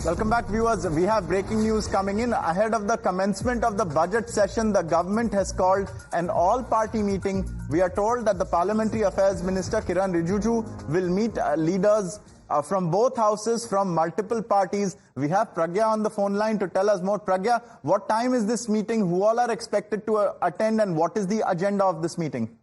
Welcome back, viewers. We have breaking news coming in. Ahead of the commencement of the budget session, the government has called an all-party meeting. We are told that the Parliamentary Affairs Minister Kiran Rijiju will meet leaders from both houses, from multiple parties. We have Pragya on the phone line to tell us more. Pragya, what time is this meeting? Who all are expected to attend, and what is the agenda of this meeting?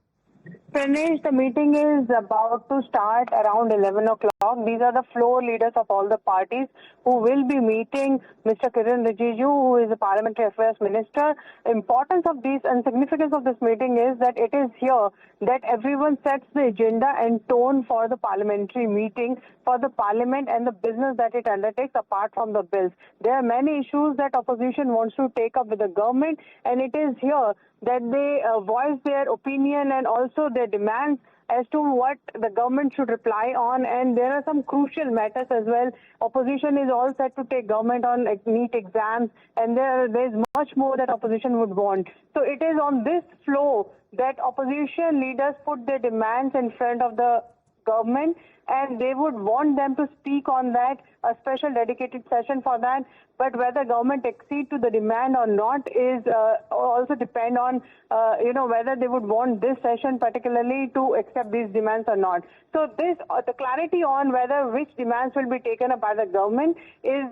Pranesh, the meeting is about to start around 11 o'clock. These are the floor leaders of all the parties who will be meeting Mr. Kiran Rijiju, who is the Parliamentary Affairs Minister. Importance of this and significance of this meeting is that it is here that everyone sets the agenda and tone for the parliamentary meeting, for the parliament and the business that it undertakes apart from the bills. There are many issues that opposition wants to take up with the government, and it is here that they voice their opinion and also their demands as to what the government should reply on, and there are some crucial matters as well. Opposition is all set to take government on NEET exams, and there's much more that opposition would want. So it is on this flow that opposition leaders put their demands in front of the government, and they would want them to speak on that, a special dedicated session for that. But whether government accede to the demand or not is also depend on, whether they would want this session particularly to accept these demands or not. So this, the clarity on whether which demands will be taken up by the government is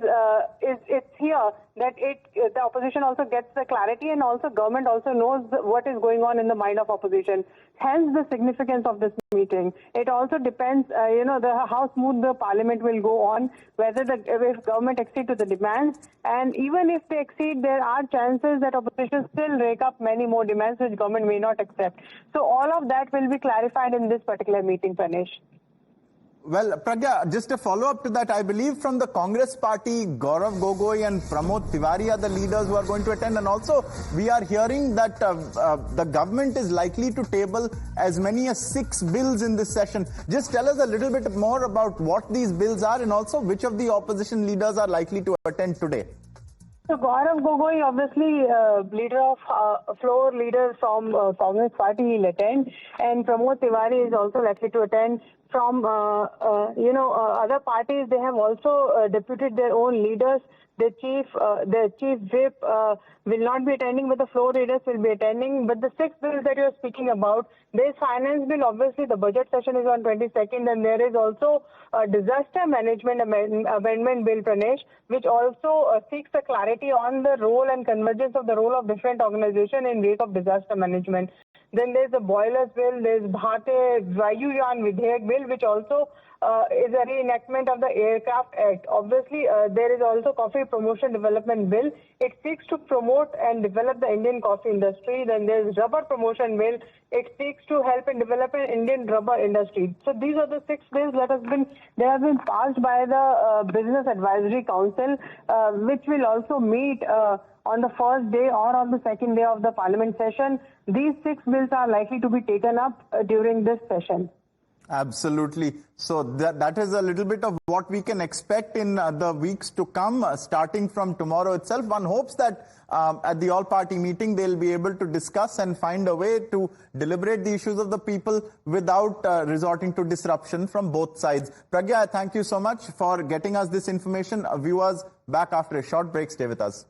it's here that the opposition also gets the clarity, and also government also knows what is going on in the mind of opposition. Hence the significance of this meeting. It also depends, how smooth the parliament will go on, whether if government accede to the demands, and even if they exceed, there are chances that opposition still rake up many more demands which government may not accept. So all of that will be clarified in this particular meeting, Pranesh. Well, Pragya, just a follow-up to that, I believe from the Congress party, Gaurav Gogoi and Pramod Tiwari are the leaders who are going to attend. And also, we are hearing that the government is likely to table as many as 6 bills in this session. Just tell us a little bit more about what these bills are, and also which of the opposition leaders are likely to attend today. So Gaurav Gogoi, obviously leader of floor leader from Congress party, will attend, and Pramod Tiwari is also likely to attend. From other parties, they have also deputed their own leaders. The chief whip will not be attending, but the floor leaders will be attending. But the 6 bills that you are speaking about, there is finance bill. Obviously, the budget session is on 22nd, and there is also a disaster management amendment bill, Pranesh, which also seeks a clarity on the role and convergence of the role of different organizations in wake of disaster management. Then there's the boilers bill, there's Bharatiya Vayuyan Vidhayak bill, which also is a reenactment of the Aircraft Act. Obviously, there is also Coffee Promotion Development Bill. It seeks to promote and develop the Indian coffee industry. Then there's Rubber Promotion Bill. It seeks to help in developing Indian rubber industry. So these are the 6 bills that have been passed by the Business Advisory Council, which will also meet on the first day or on the second day of the parliament session. These 6 bills are likely to be taken up during this session. Absolutely. So that is a little bit of what we can expect in the weeks to come, starting from tomorrow itself. One hopes that at the all-party meeting, they'll be able to discuss and find a way to deliberate the issues of the people without resorting to disruption from both sides. Pragya, thank you so much for getting us this information. Viewers, back after a short break. Stay with us.